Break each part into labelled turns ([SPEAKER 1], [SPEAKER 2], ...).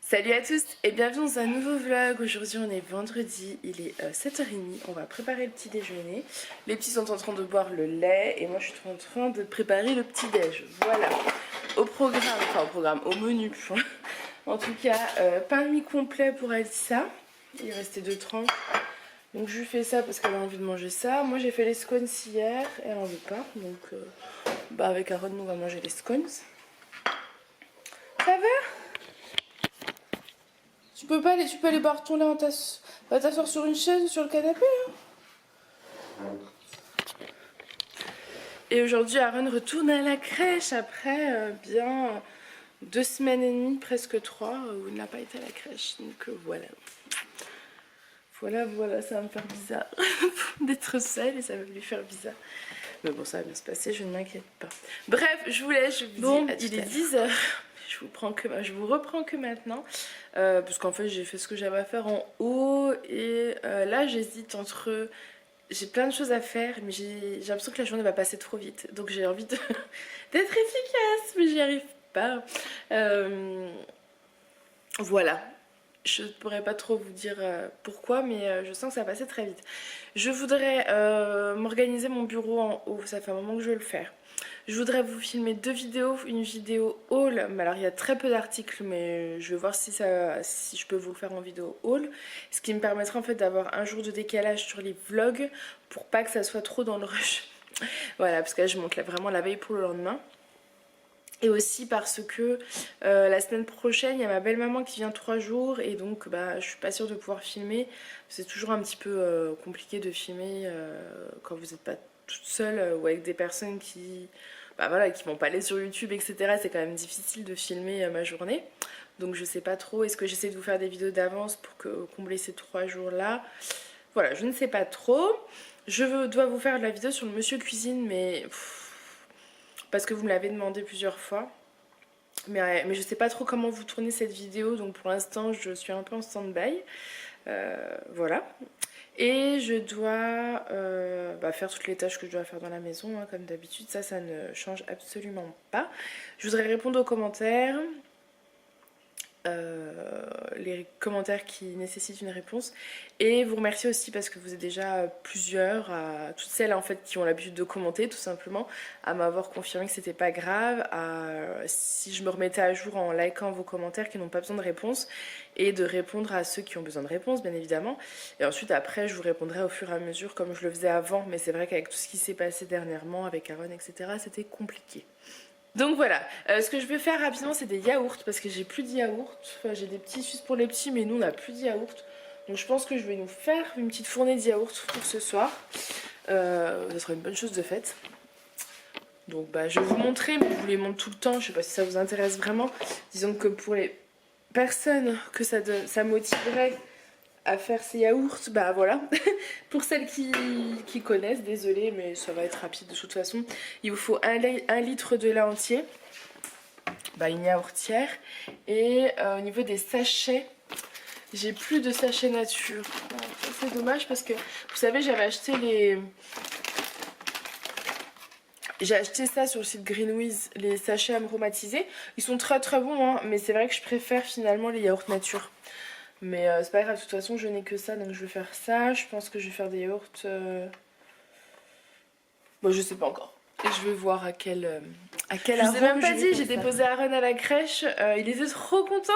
[SPEAKER 1] Salut à tous et bienvenue dans un nouveau vlog. Aujourd'hui on est vendredi, il est 7h30, on va préparer le petit déjeuner. Les petits sont en train de boire le lait et moi je suis en train de préparer le petit déj. Voilà, au menu. En tout cas, pain de mie complet pour Elsa, il restait 2 tranches. Donc je lui fais ça parce qu'elle a envie de manger ça. Moi j'ai fait les scones hier et elle en veut pas. Donc avec Aaron on va manger les scones. Ça va? Tu peux aller boire ton lait va t'asseoir sur une chaise ou sur le canapé hein. Et aujourd'hui Aaron retourne à la crèche après bien 2 semaines et demie, presque 3 où il n'a pas été à la crèche. Donc voilà, ça va me faire bizarre d'être seule et ça va lui faire bizarre. Mais bon, ça va bien se passer, je ne m'inquiète pas. Bref, je vous laisse, je vous dis à il est 10h. Je vous reprends que maintenant. Parce qu'en fait, j'ai fait ce que j'avais à faire en haut. Et là, j'hésite entre... J'ai plein de choses à faire, mais j'ai l'impression que la journée va passer trop vite. Donc j'ai envie d'être efficace, mais j'y arrive pas. Voilà. Je ne pourrais pas trop vous dire pourquoi, mais je sens que ça va passer très vite. Je voudrais m'organiser mon bureau en haut, ça fait un moment que je veux le faire. Je voudrais vous filmer 2 vidéos, une vidéo haul, mais alors il y a très peu d'articles, mais je vais voir si je peux vous le faire en vidéo haul. Ce qui me permettra en fait d'avoir un jour de décalage sur les vlogs, pour pas que ça soit trop dans le rush. Voilà, parce que là je monte vraiment la veille pour le lendemain. Et aussi parce que la semaine prochaine, il y a ma belle-maman qui vient 3 jours et donc je suis pas sûre de pouvoir filmer. C'est toujours un petit peu compliqué de filmer quand vous n'êtes pas toute seule ou avec des personnes qui vont pas aller sur YouTube, etc. C'est quand même difficile de filmer ma journée. Donc je sais pas trop, est-ce que j'essaie de vous faire des vidéos d'avance pour combler ces 3 jours-là? Voilà, je ne sais pas trop. Je dois vous faire de la vidéo sur le Monsieur Cuisine, mais... parce que vous me l'avez demandé plusieurs fois. Mais je sais pas trop comment vous tournez cette vidéo, donc pour l'instant je suis un peu en stand-by. Voilà. Et je dois faire toutes les tâches que je dois faire dans la maison, hein, comme d'habitude. Ça ne change absolument pas. Je voudrais répondre aux commentaires. Les commentaires qui nécessitent une réponse et vous remercier aussi parce que vous êtes déjà plusieurs, à toutes celles en fait qui ont l'habitude de commenter tout simplement, à m'avoir confirmé que c'était pas grave, si je me remettais à jour en likant vos commentaires qui n'ont pas besoin de réponse et de répondre à ceux qui ont besoin de réponse bien évidemment, et ensuite après je vous répondrai au fur et à mesure comme je le faisais avant, mais c'est vrai qu'avec tout ce qui s'est passé dernièrement avec Aaron etc c'était compliqué. Donc voilà, ce que je vais faire rapidement c'est des yaourts parce que j'ai plus de yaourts. Enfin, j'ai des petits suisses pour les petits mais nous on n'a plus de yaourts. Donc je pense que je vais nous faire une petite fournée de yaourts pour ce soir. Ça sera une bonne chose de faite. Donc je vais vous montrer, mais je vous les montre tout le temps, je sais pas si ça vous intéresse vraiment. Disons que pour les personnes que ça motiverait à faire ces yaourts, voilà. Pour celles qui connaissent, désolée mais ça va être rapide de toute façon. Il vous faut 1 litre de lait entier, une yaourtière. Et au niveau des sachets, j'ai plus de sachets nature. C'est dommage parce que vous savez j'avais acheté j'ai acheté ça sur le site Greenwiz, les sachets aromatisés. Ils sont très très bons hein, mais c'est vrai que je préfère finalement les yaourts nature. Mais c'est pas grave, de toute façon je n'ai que ça donc je vais faire ça. Je pense que je vais faire des yaourts. Je sais pas encore. Et je vais voir à quel arôme. Je vous ai même pas dit, j'ai déposé Aaron à la crèche. Il était trop content.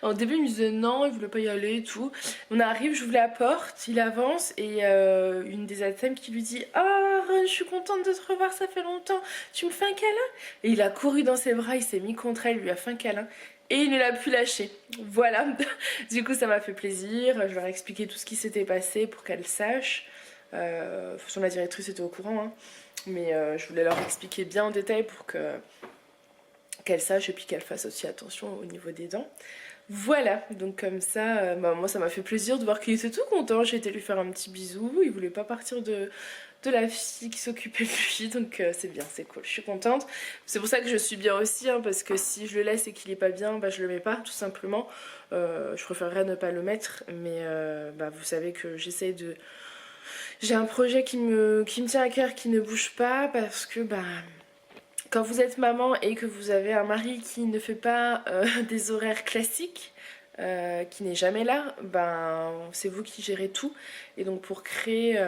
[SPEAKER 1] Au début il me disait non, il voulait pas y aller et tout. On arrive, j'ouvre la porte, il avance et une des ATM qui lui dit oh Aaron, je suis contente de te revoir, ça fait longtemps. Tu me fais un câlin? Et il a couru dans ses bras, il s'est mis contre elle, il lui a fait un câlin. Et il ne l'a plus lâché. Voilà. Du coup ça m'a fait plaisir. Je leur ai expliqué tout ce qui s'était passé pour qu'elle sache. De toute façon la directrice était au courant hein. Mais je voulais leur expliquer bien en détail pour qu'elle sache et puis qu'elle fasse aussi attention au niveau des dents. Voilà, donc comme ça, moi ça m'a fait plaisir de voir qu'il était tout content. J'ai été lui faire un petit bisou, il voulait pas partir de la fille qui s'occupait de lui, donc c'est bien, c'est cool, je suis contente. C'est pour ça que je suis bien aussi, hein, parce que si je le laisse et qu'il est pas bien, je le mets pas, tout simplement. Je préférerais ne pas le mettre, mais vous savez que j'essaye de... J'ai un projet qui me tient à cœur, qui ne bouge pas, parce que quand vous êtes maman et que vous avez un mari qui ne fait pas des horaires classiques, qui n'est jamais là, ben c'est vous qui gérez tout. Et donc pour créer,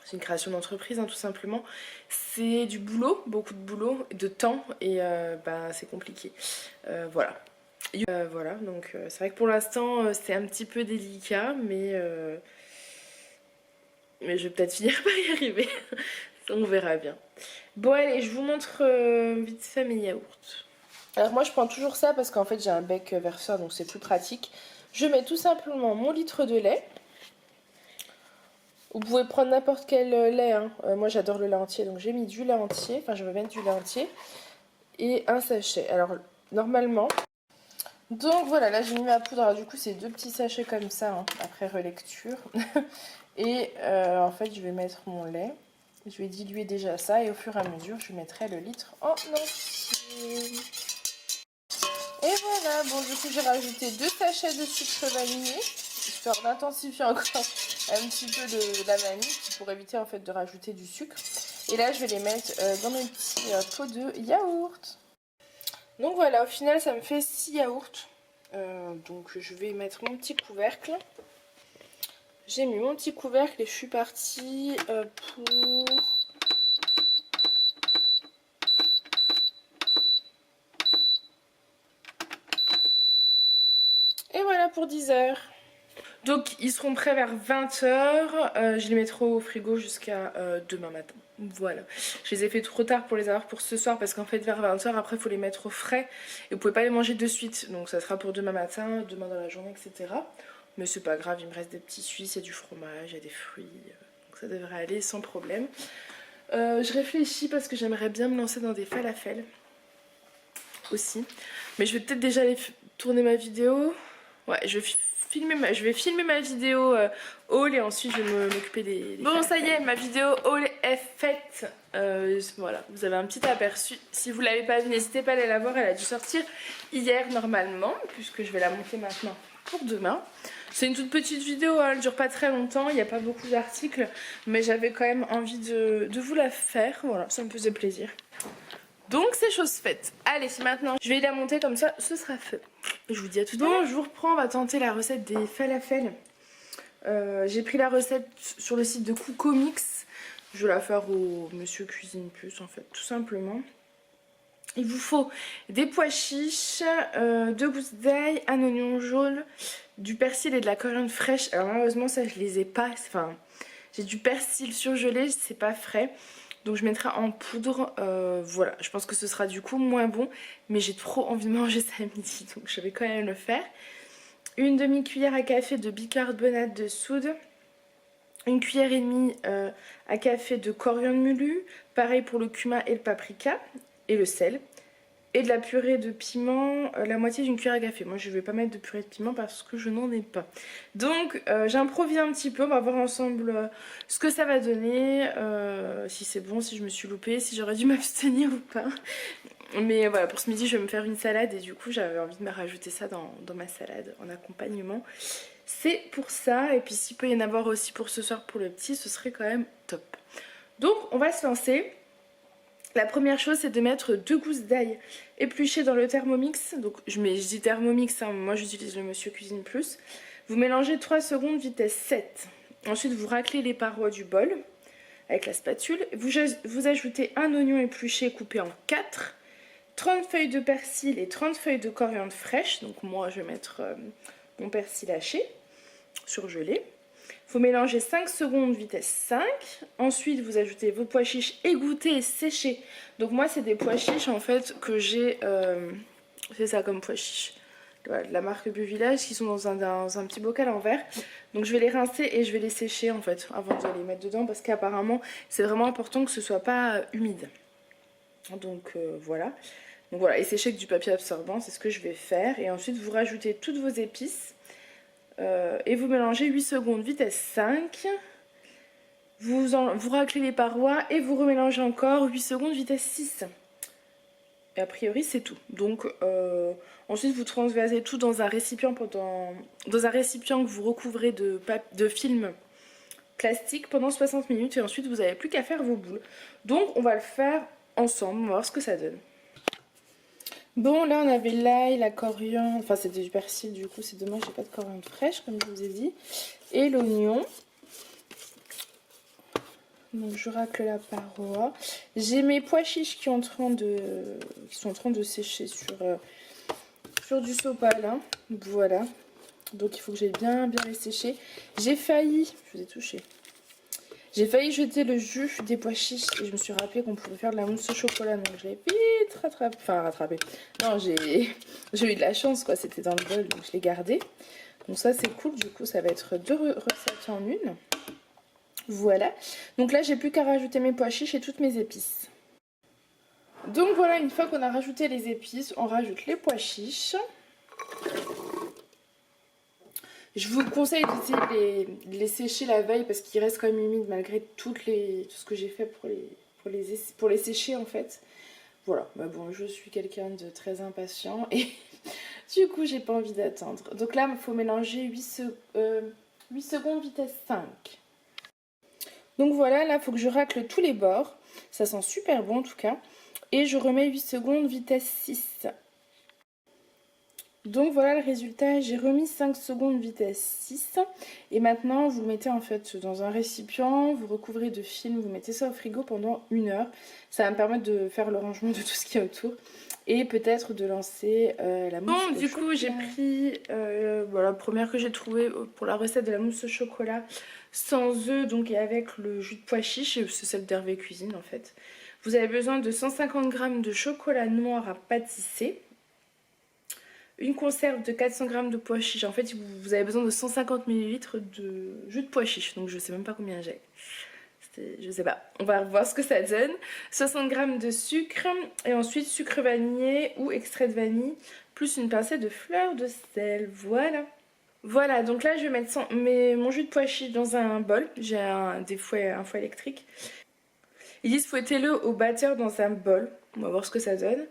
[SPEAKER 1] c'est une création d'entreprise hein, tout simplement, c'est du boulot, beaucoup de boulot, de temps et ben c'est compliqué. Voilà. Voilà, donc c'est vrai que pour l'instant c'est un petit peu délicat, mais je vais peut-être finir par y arriver. On verra bien. Bon allez, je vous montre vite fait mes yaourts. Alors moi je prends toujours ça parce qu'en fait j'ai un bec verseur donc c'est plus pratique. Je mets tout simplement mon litre de lait. Vous pouvez prendre n'importe quel lait, hein. Moi j'adore le lait entier donc j'ai mis du lait entier, enfin je vais mettre du lait entier. Et un sachet. Alors normalement... Donc voilà, là j'ai mis ma poudre, alors du coup c'est 2 petits sachets comme ça, hein, après relecture. Et en fait je vais mettre mon lait, je vais diluer déjà ça et au fur et à mesure je mettrai le litre en entier. Et voilà, bon du coup j'ai rajouté 2 sachets de sucre vanillé, histoire d'intensifier encore un petit peu de la vanille pour éviter en fait de rajouter du sucre. Et là je vais les mettre dans mes petits pots de yaourt. Donc voilà, au final ça me fait 6 yaourts. Donc je vais mettre mon petit couvercle. J'ai mis mon petit couvercle et je suis partie pour... Et voilà pour 10 heures. Donc ils seront prêts vers 20 h. Je les mettrai au frigo jusqu'à demain matin. Voilà. Je les ai fait trop tard pour les avoir pour ce soir parce qu'en fait vers 20 h après il faut les mettre au frais. Et vous pouvez pas les manger de suite. Donc ça sera pour demain matin, demain dans la journée, etc. Mais c'est pas grave, il me reste des petits suisses, il y a du fromage, il y a des fruits. Donc ça devrait aller sans problème. Je réfléchis parce que j'aimerais bien me lancer dans des falafels aussi. Mais je vais peut-être déjà aller tourner ma vidéo. Ouais, je vais filmer ma vidéo haul et ensuite je vais m'occuper des bon ça y est, ma vidéo haul est faite. Voilà, vous avez un petit aperçu. Si vous l'avez pas vu, n'hésitez pas à aller la voir. Elle a dû sortir hier normalement, puisque je vais la monter maintenant pour demain. C'est une toute petite vidéo, hein, elle dure pas très longtemps, il n'y a pas beaucoup d'articles, mais j'avais quand même envie de vous la faire. Voilà, ça me faisait plaisir. Donc c'est chose faite. Allez, maintenant je vais la monter comme ça, ce sera fait. Je vous dis à tout à l'heure. Bon, je vous reprends, on va tenter la recette des falafels. J'ai pris la recette sur le site de Coco Mix. Je vais la faire au Monsieur Cuisine Plus en fait, tout simplement. Il vous faut des pois chiches, 2 gousses d'ail, un oignon jaune, du persil et de la coriandre fraîche. Alors malheureusement ça je les ai pas, enfin j'ai du persil surgelé, c'est pas frais. Donc je mettrai en poudre, voilà, je pense que ce sera du coup moins bon. Mais j'ai trop envie de manger ça à midi, donc je vais quand même le faire. Une demi-cuillère à café de bicarbonate de soude. Une cuillère et demie à café de coriandre moulu. Pareil pour le cumin et le paprika et le sel. Et de la purée de piment, la moitié d'une cuillère à café. Moi je ne vais pas mettre de purée de piment parce que je n'en ai pas. Donc j'improvise un petit peu, on va voir ensemble ce que ça va donner. Si c'est bon, si je me suis loupée, si j'aurais dû m'abstenir ou pas. Mais voilà, pour ce midi je vais me faire une salade et du coup j'avais envie de me rajouter ça dans ma salade en accompagnement. C'est pour ça, et puis s'il peut y en avoir aussi pour ce soir pour le petit, ce serait quand même top. Donc on va se lancer. La première chose c'est de mettre 2 gousses d'ail épluchées dans le Thermomix. Donc je dis Thermomix, hein, moi j'utilise le Monsieur Cuisine Plus. Vous mélangez 3 secondes vitesse 7. Ensuite vous raclez les parois du bol avec la spatule. Vous ajoutez un oignon épluché coupé en 4. 30 feuilles de persil et 30 feuilles de coriandre fraîche. Donc moi je vais mettre mon persil haché, surgelé. Faut mélanger 5 secondes vitesse 5. Ensuite vous ajoutez vos pois chiches égouttés et séchés. Donc moi c'est des pois chiches en fait que j'ai, c'est ça comme pois chiches, de la marque Buvillage, qui sont dans un petit bocal en verre. Donc je vais les rincer et je vais les sécher en fait avant de les mettre dedans, parce qu'apparemment c'est vraiment important que ce soit pas humide. Donc voilà. Donc voilà, et sécher avec du papier absorbant, c'est ce que je vais faire. Et ensuite vous rajoutez toutes vos épices et vous mélangez 8 secondes vitesse 5. Vous raclez les parois et vous remélangez encore 8 secondes vitesse 6. Et a priori c'est tout. Donc ensuite vous transversez tout dans un récipient que vous recouvrez de film plastique pendant 60 minutes. Et ensuite vous n'avez plus qu'à faire vos boules. Donc on va le faire ensemble, on va voir ce que ça donne. Bon, là on avait l'ail, la coriandre, enfin c'était du persil du coup, c'est dommage, j'ai pas de coriandre fraîche comme je vous ai dit. Et l'oignon. Donc je racle la parois. J'ai mes pois chiches qui sont en train de sécher sur du sopal. Hein. Voilà. Donc il faut que j'aille bien les sécher. J'ai failli, je vous ai touché. J'ai failli jeter le jus des pois chiches et je me suis rappelé qu'on pouvait faire de la mousse au chocolat. Donc je l'ai vite rattrapé. Enfin rattrapé. Non, j'ai eu de la chance quoi, c'était dans le bol donc je l'ai gardé. Donc ça c'est cool, du coup ça va être 2 recettes en une. Voilà, donc là j'ai plus qu'à rajouter mes pois chiches et toutes mes épices. Donc voilà, une fois qu'on a rajouté les épices, on rajoute les pois chiches. Je vous conseille d'essayer de les sécher la veille parce qu'ils restent quand même humides malgré tout ce que j'ai fait pour les sécher en fait. Voilà, mais bon, je suis quelqu'un de très impatient et du coup j'ai pas envie d'attendre. Donc là il faut mélanger 8 secondes vitesse 5. Donc voilà, là, il faut que je racle tous les bords. Ça sent super bon en tout cas. Et je remets 8 secondes vitesse 6. Donc voilà le résultat. J'ai remis 5 secondes vitesse 6. Et maintenant, vous le mettez en fait dans un récipient. Vous recouvrez de film. Vous mettez ça au frigo pendant 1 heure. Ça va me permettre de faire le rangement de tout ce qu'il y a autour. Et peut-être de lancer la mousse au chocolat. Du coup, j'ai pris la première que j'ai trouvée pour la recette de la mousse au chocolat. Sans œufs, donc et avec le jus de pois chiche, c'est celle d'Hervé Cuisine en fait. Vous avez besoin de 150 g de chocolat noir à pâtisser, une conserve de 400 g de pois chiche. En fait, vous avez besoin de 150 ml de jus de pois chiche, donc je sais même pas combien j'ai. Je sais pas, on va voir ce que ça donne. 60 g de sucre et ensuite sucre vanillé ou extrait de vanille, plus une pincée de fleur de sel. Voilà. Voilà, donc là je vais mettre mon jus de pois chiche dans un bol. J'ai un fouet électrique. Ils disent fouettez-le au batteur dans un bol. On va voir ce que ça donne.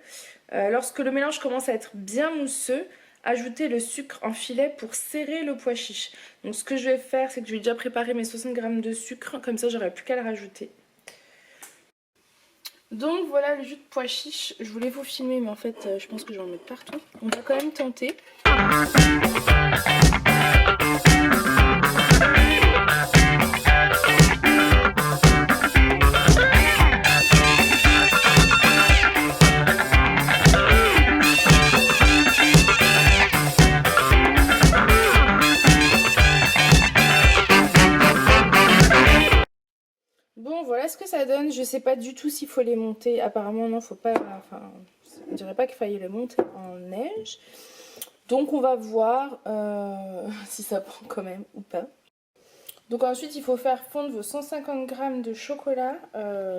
[SPEAKER 1] Lorsque le mélange commence à être bien mousseux, ajoutez le sucre en filet pour serrer le pois chiche. Donc ce que je vais faire, c'est que je vais déjà préparer mes 60 g de sucre. Comme ça, j'aurai plus qu'à le rajouter. Donc voilà le jus de pois chiche. Je voulais vous filmer, mais en fait, je pense que je vais en mettre partout. On va quand même tenter. Bon, voilà ce que ça donne. Je sais pas du tout s'il faut les monter. Apparemment, non, faut pas. Enfin, on dirait pas qu'il fallait les monter en neige. Donc, on va voir si ça prend quand même ou pas. Donc, ensuite, il faut faire fondre vos 150 g de chocolat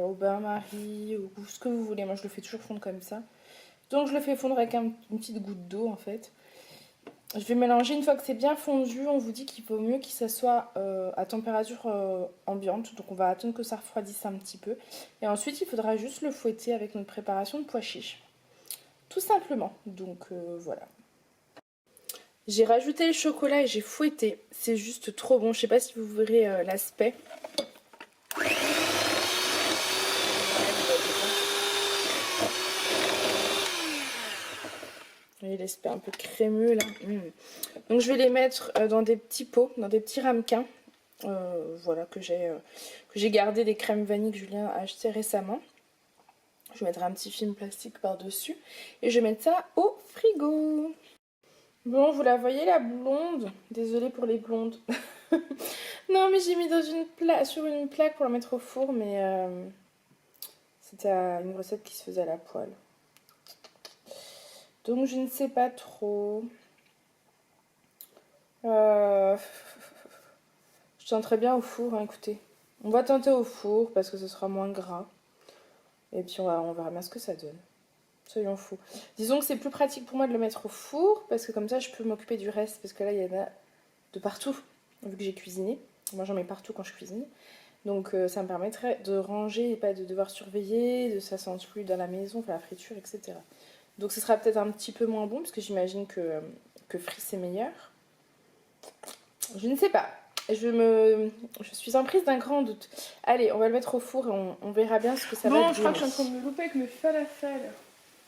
[SPEAKER 1] au bain-marie ou ce que vous voulez. Moi, je le fais toujours fondre comme ça. Donc, je le fais fondre avec une petite goutte d'eau en fait. Je vais mélanger une fois que c'est bien fondu. On vous dit qu'il vaut mieux que ça soit à température ambiante. Donc on va attendre que ça refroidisse un petit peu. Et ensuite il faudra juste le fouetter avec notre préparation de pois chiches. Tout simplement. Donc voilà. J'ai rajouté le chocolat et j'ai fouetté. C'est juste trop bon. Je sais pas si vous verrez l'aspect. Vous voyez l'aspect un peu crémeux là. Donc je vais les mettre dans des petits pots, dans des petits ramequins. Voilà, que j'ai gardé des crèmes vanille que Julien a acheté récemment. Je mettrai un petit film plastique par-dessus. Et je vais mettre ça au frigo. Bon, vous la voyez la blonde? Désolée pour les blondes. Non, mais j'ai mis sur une plaque pour la mettre au four. Mais c'était une recette qui se faisait à la poêle. Donc je ne sais pas trop. Je tenterai bien au four, hein, écoutez. On va tenter au four parce que ce sera moins gras. Et puis on verra bien ce que ça donne. Soyons fous. Disons que c'est plus pratique pour moi de le mettre au four parce que comme ça je peux m'occuper du reste. Parce que là il y en a de partout vu que j'ai cuisiné. Moi j'en mets partout quand je cuisine. Donc ça me permettrait de ranger et pas de devoir surveiller, de ça sente plus dans la maison, faire la friture, etc. Donc ce sera peut-être un petit peu moins bon parce que j'imagine que frit c'est meilleur. Je ne sais pas. Je suis en prise d'un grand doute. Allez, on va le mettre au four et on verra bien ce que ça va donner. Bon, je crois que je suis en train de me louper avec mes falafels.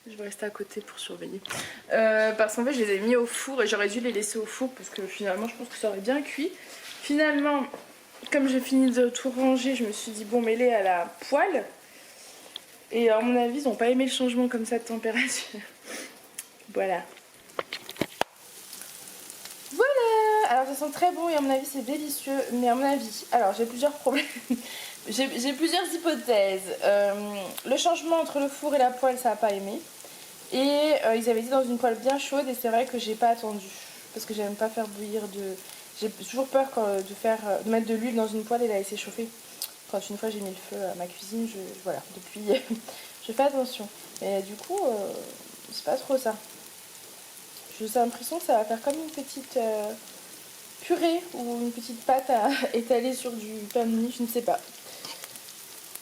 [SPEAKER 1] Je vais rester à côté pour surveiller. Parce qu'en fait je les ai mis au four et j'aurais dû les laisser au four parce que finalement je pense que ça aurait bien cuit. Finalement, comme j'ai fini de tout ranger, je me suis dit bon, mets-les à la poêle. Et à mon avis ils n'ont pas aimé le changement comme ça de température. Voilà. Voilà. Alors ça sent très bon et à mon avis c'est délicieux. Mais à mon avis, alors j'ai plusieurs problèmes. J'ai plusieurs hypothèses. Le changement entre le four et la poêle, ça n'a pas aimé. Et ils avaient dit dans une poêle bien chaude et c'est vrai que j'ai pas attendu. Parce que j'aime pas faire bouillir de... J'ai toujours peur de mettre de l'huile dans une poêle et la laisser chauffer. Quand une fois j'ai mis le feu à ma cuisine, voilà, depuis je fais attention. Et du coup, c'est pas trop ça. J'ai l'impression que ça va faire comme une petite purée ou une petite pâte à étaler sur du pain de mie, je ne sais pas.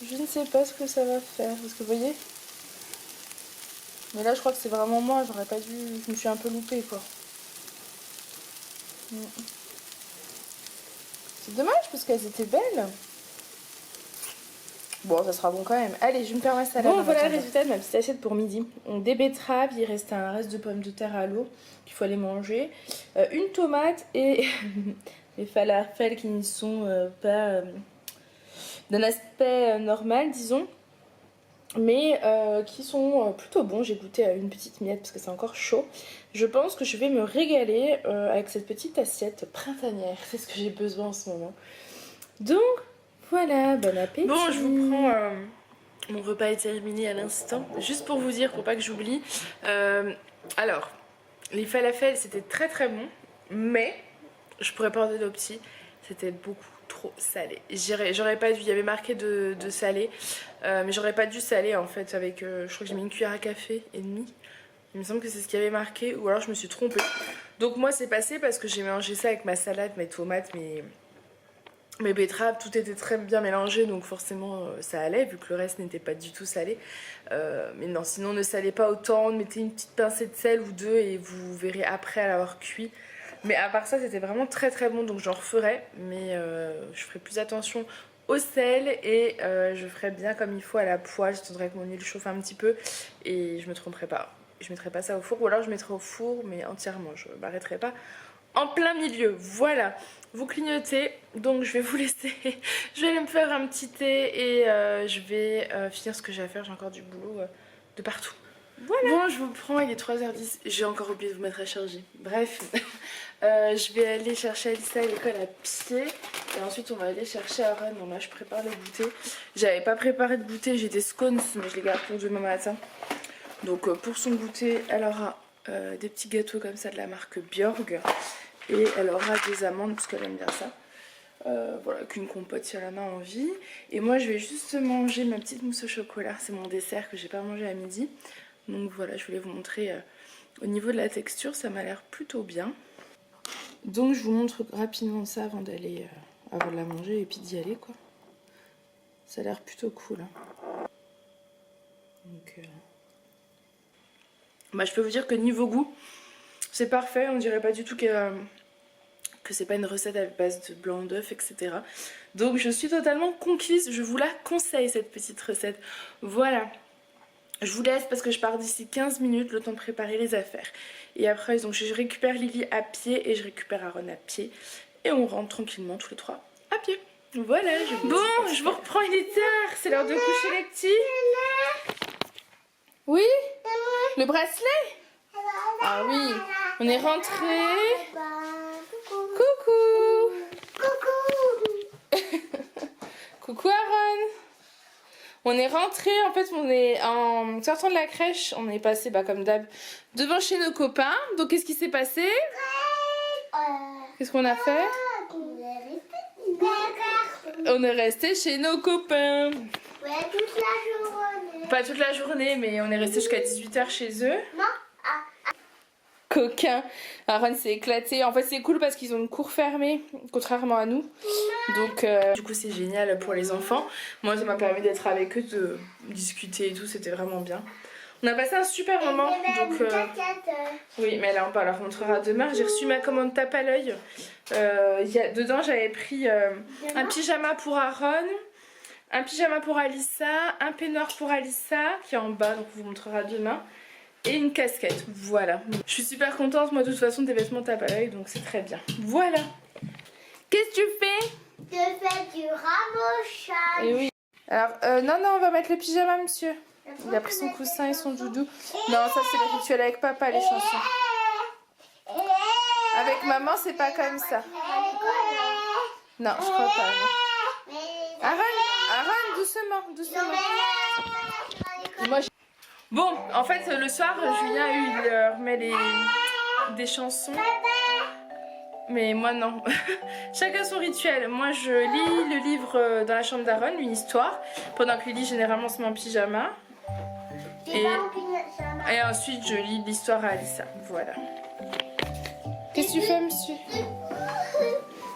[SPEAKER 1] Je ne sais pas ce que ça va faire, parce que vous voyez. Mais là je crois que c'est vraiment moi, j'aurais pas dû... Je me suis un peu loupée quoi. C'est dommage parce qu'elles étaient belles. Bon, ça sera bon quand même. Allez, je vais me faire ma salade. Bon, voilà le résultat de ma petite assiette pour midi. Donc, des betteraves, il reste un reste de pommes de terre à l'eau qu'il faut aller manger. Une tomate et les falafels qui ne sont pas d'un aspect normal, disons. Mais qui sont plutôt bons. J'ai goûté à une petite miette parce que c'est encore chaud. Je pense que je vais me régaler avec cette petite assiette printanière. C'est ce que j'ai besoin en ce moment. Donc... Voilà, bon appétit. Bon, je vous prends... mon repas est terminé à l'instant. Juste pour vous dire, pour pas que j'oublie. Alors, les falafels, c'était très très bon. Mais, je pourrais pas en donner au petit. C'était beaucoup trop salé. J'aurais pas dû... Il y avait marqué de salé. Mais j'aurais pas dû saler en fait avec... je crois que j'ai mis une cuillère à café et demi. Il me semble que c'est ce qu'il y avait marqué. Ou alors je me suis trompée. Donc moi, c'est passé parce que j'ai mélangé ça avec ma salade, mes tomates, mes betteraves, tout était très bien mélangé, donc forcément ça allait, vu que le reste n'était pas du tout salé. Mais non, sinon ne salez pas autant, mettez une petite pincée de sel ou deux et vous verrez après à l'avoir cuit. Mais à part ça, c'était vraiment très très bon, donc j'en referai, mais je ferai plus attention au sel et je ferai bien comme il faut à la poêle. J'attendrai que mon huile chauffe un petit peu et je me tromperai pas. Je mettrai pas ça au four, ou alors je mettrai au four, mais entièrement, je m'arrêterai pas en plein milieu. Voilà, vous clignotez, donc je vais vous laisser. Je vais aller me faire un petit thé et je vais finir ce que j'ai à faire. J'ai encore du boulot de partout. Voilà. Bon, je vous prends, il est 3h10. J'ai encore oublié de vous mettre à charger. Bref, je vais aller chercher Alissa à l'école à pied. Et ensuite, on va aller chercher Aaron. Bon, là, je prépare le goûter. J'avais pas préparé de goûter, j'ai des scones, mais je les garde pour demain matin. Donc, pour son goûter, elle aura des petits gâteaux comme ça de la marque Björg. Et elle aura des amandes parce qu'elle aime bien ça. Voilà, qu'une compote si elle en a envie. Et moi je vais juste manger ma petite mousse au chocolat. C'est mon dessert que j'ai pas mangé à midi. Donc voilà, je voulais vous montrer au niveau de la texture, ça m'a l'air plutôt bien. Donc je vous montre rapidement ça avant d'aller avant de la manger et puis d'y aller quoi. Ça a l'air plutôt cool. Hein. Donc bah, je peux vous dire que niveau goût, c'est parfait. On dirait pas du tout que c'est pas une recette à base de blanc d'œuf, etc. Donc je suis totalement conquise, je vous la conseille cette petite recette. Voilà, je vous laisse parce que je pars d'ici 15 minutes, le temps de préparer les affaires. Et après, donc, je récupère Lily à pied et je récupère Aaron à pied. Et on rentre tranquillement tous les trois à pied. Voilà, bon, je vous reprends, il est tard, c'est l'heure de coucher les petits. Oui? Le bracelet? Ah oui, on est rentré. Coucou. Coucou. Coucou Aaron. On est rentré, en fait on est en sortant de la crèche, on est passé comme d'hab devant chez nos copains. Donc qu'est-ce qui s'est passé? Qu'est-ce qu'on a fait? On est resté chez nos copains.
[SPEAKER 2] Ouais, toute la journée.
[SPEAKER 1] Pas toute la journée, mais on est resté jusqu'à 18h chez eux.
[SPEAKER 2] Non.
[SPEAKER 1] Coquin. Aaron s'est éclaté. En fait, c'est cool parce qu'ils ont une cour fermée, contrairement à nous. Donc, du coup, c'est génial pour les enfants. Moi, ça m'a permis d'être avec eux, de discuter et tout. C'était vraiment bien. On a passé un super moment. Donc, oui, mais là, on la rentrera demain. J'ai reçu ma commande tape à l'œil. Dedans, j'avais pris un pyjama pour Aaron, un pyjama pour Alissa, un peignoir pour Alissa, qui est en bas, donc on vous montrera demain. et une casquette. Voilà. Je suis super contente. Moi, de toute façon, des vêtements tapent à l'œil, donc c'est très bien. Voilà. Qu'est-ce que tu fais?
[SPEAKER 2] Je fais du ramochage.
[SPEAKER 1] Et oui. Alors, non, on va mettre le pyjama, monsieur. Il a pris son coussin et son doudou. Non, ça, c'est le rituel avec papa, les chansons. Avec maman, c'est pas comme ça. Non, je crois pas. Aaron, doucement. Moi, bon, en fait, le soir, Julien, il remet des chansons. Mais moi, non. Chacun son rituel. Moi, je lis le livre dans la chambre d'Aaron, une histoire. Pendant que Lily, généralement, se met en pyjama. Et ensuite, je lis l'histoire à Alissa. Voilà. Qu'est-ce que tu fais, monsieur?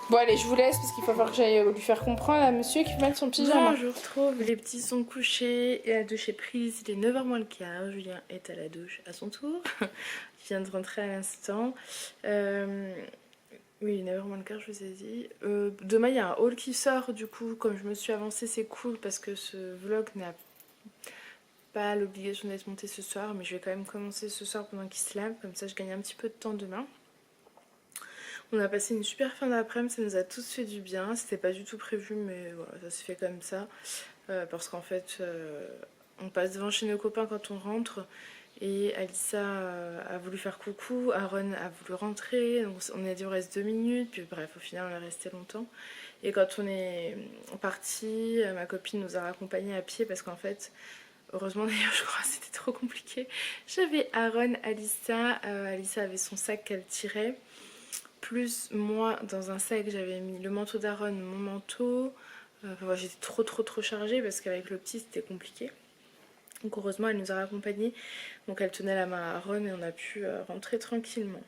[SPEAKER 1] Bon, allez, je vous laisse parce qu'il va falloir que j'aille lui faire comprendre à monsieur qu'il faut mettre son pyjama. Bon, je vous retrouve. Les petits sont couchés et la douche est prise. Il est 9h moins le quart. Julien est à la douche à son tour. Il vient de rentrer à l'instant. Oui, 9h moins le quart, je vous ai dit. Demain, il y a un haul qui sort. Du coup, comme je me suis avancée, c'est cool parce que ce vlog n'a pas l'obligation d'être monté ce soir. Mais je vais quand même commencer ce soir pendant qu'il se lave. Comme ça, je gagne un petit peu de temps demain. On a passé une super fin d'après-midi, ça nous a tous fait du bien. C'était pas du tout prévu, mais voilà, ça se fait comme ça. Parce qu'en fait, on passe devant chez nos copains quand on rentre. Et Alissa a voulu faire coucou, Aaron a voulu rentrer. Donc on a dit on reste 2 minutes, puis bref, au final on est resté longtemps. Et quand on est parti, ma copine nous a raccompagnés à pied parce qu'en fait, heureusement d'ailleurs, je crois que c'était trop compliqué. J'avais Aaron, Alissa, Alissa avait son sac qu'elle tirait. Plus moi dans un sac j'avais mis le manteau d'Aaron, mon manteau. Enfin, j'étais trop chargée parce qu'avec le petit c'était compliqué. Donc heureusement elle nous a raccompagnés. Donc elle tenait la main à Aaron et on a pu rentrer tranquillement.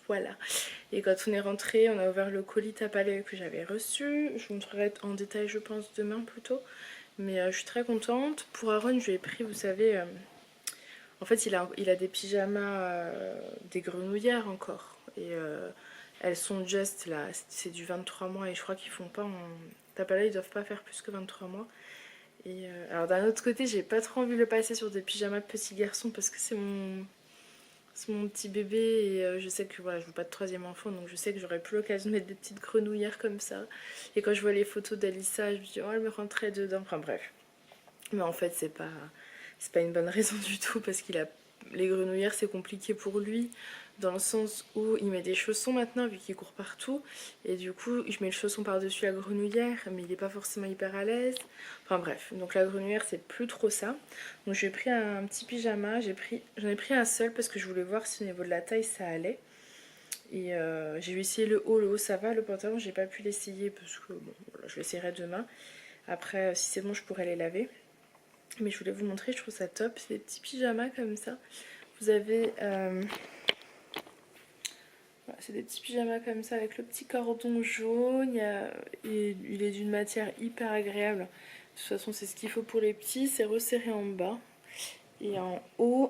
[SPEAKER 1] Voilà. Et quand on est rentré, on a ouvert le colis tape à l'œil que j'avais reçu. Je vous montrerai en détail je pense demain plutôt. Mais je suis très contente. Pour Aaron je lui ai pris, vous savez, en fait il a des pyjamas, des grenouillères encore. Et elles sont just là, c'est du 23 mois et je crois qu'ils font pas en... Tape à l'œil, ils doivent pas faire plus que 23 mois. Et alors d'un autre côté, j'ai pas trop envie de le passer sur des pyjamas de petit garçon parce que c'est mon petit bébé et je sais que voilà, je veux pas de troisième enfant donc je sais que j'aurais plus l'occasion de mettre des petites grenouillères comme ça. Et quand je vois les photos d'Alissa, je me dis oh elle me rentrait dedans, enfin bref. Mais en fait c'est pas une bonne raison du tout parce qu'il a... Les grenouillères c'est compliqué pour lui dans le sens où il met des chaussons maintenant vu qu'il court partout et du coup je mets le chausson par dessus la grenouillère mais il n'est pas forcément hyper à l'aise, enfin bref, donc la grenouillère c'est plus trop ça. Donc j'ai pris un petit pyjama, j'en ai pris un seul parce que je voulais voir si au niveau de la taille ça allait et j'ai essayé le haut ça va, le pantalon j'ai pas pu l'essayer parce que bon voilà, je l'essayerai demain, après si c'est bon je pourrais les laver. Mais je voulais vous montrer, je trouve ça top, c'est des petits pyjamas comme ça. Vous avez... Voilà, c'est des petits pyjamas comme ça avec le petit cordon jaune. Il est d'une matière hyper agréable. De toute façon c'est ce qu'il faut pour les petits. C'est resserré en bas. Et en haut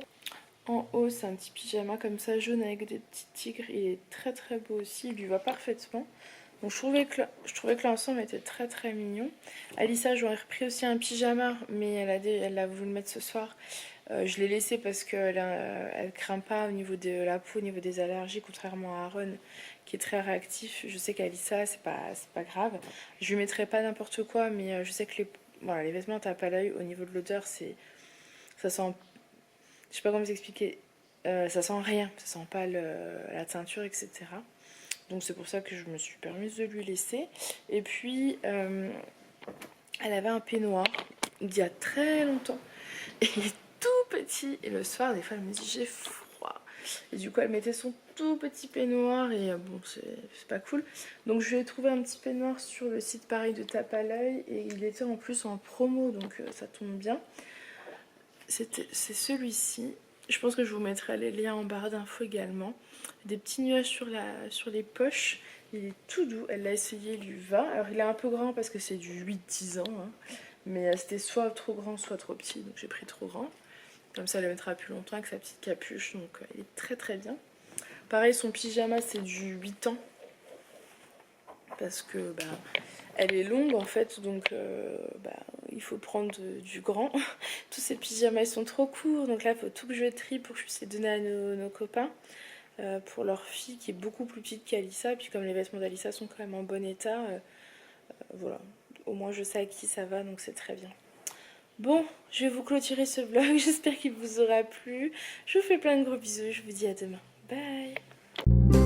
[SPEAKER 1] c'est un petit pyjama comme ça jaune avec des petits tigres. Il est très beau aussi, il lui va parfaitement. Donc je trouvais que l'ensemble était très mignon. Alissa, j'aurais repris aussi un pyjama, mais elle a voulu le mettre ce soir. Je l'ai laissé parce qu'elle craint pas au niveau de la peau, au niveau des allergies, contrairement à Aaron qui est très réactif. Je sais qu'Alissa, c'est pas grave. Je lui mettrai pas n'importe quoi, mais je sais que les vêtements tapent à l'œil. Au niveau de l'odeur, ça sent... Je sais pas comment vous expliquer. Ça sent rien, ça sent pas la teinture, etc. Donc c'est pour ça que je me suis permise de lui laisser. Et puis, elle avait un peignoir d'il y a très longtemps. Et il est tout petit. Et le soir, des fois, elle me dit j'ai froid. Et du coup, elle mettait son tout petit peignoir. Et bon, c'est pas cool. Donc je lui ai trouvé un petit peignoir sur le site pareil de Tape à l'œil. Et il était en plus en promo. Donc ça tombe bien. C'est celui-ci. Je pense que je vous mettrai les liens en barre d'infos également. Des petits nuages sur les poches. Il est tout doux. Elle l'a essayé, il lui va. Alors il est un peu grand parce que c'est du 8-10 ans. Hein. Mais c'était soit trop grand, soit trop petit. Donc j'ai pris trop grand. Comme ça, elle le mettra plus longtemps avec sa petite capuche. Donc il est très bien. Pareil, son pyjama, c'est du 8 ans. Parce que elle est longue en fait, donc il faut prendre du grand. Tous ces pyjamas ils sont trop courts, donc là il faut tout que je trie pour que je puisse les donner à nos copains. Pour leur fille qui est beaucoup plus petite qu'Alissa, et puis comme les vêtements d'Alissa sont quand même en bon état, voilà, au moins je sais à qui ça va, donc c'est très bien. Bon, je vais vous clôturer ce vlog, j'espère qu'il vous aura plu. Je vous fais plein de gros bisous, je vous dis à demain. Bye.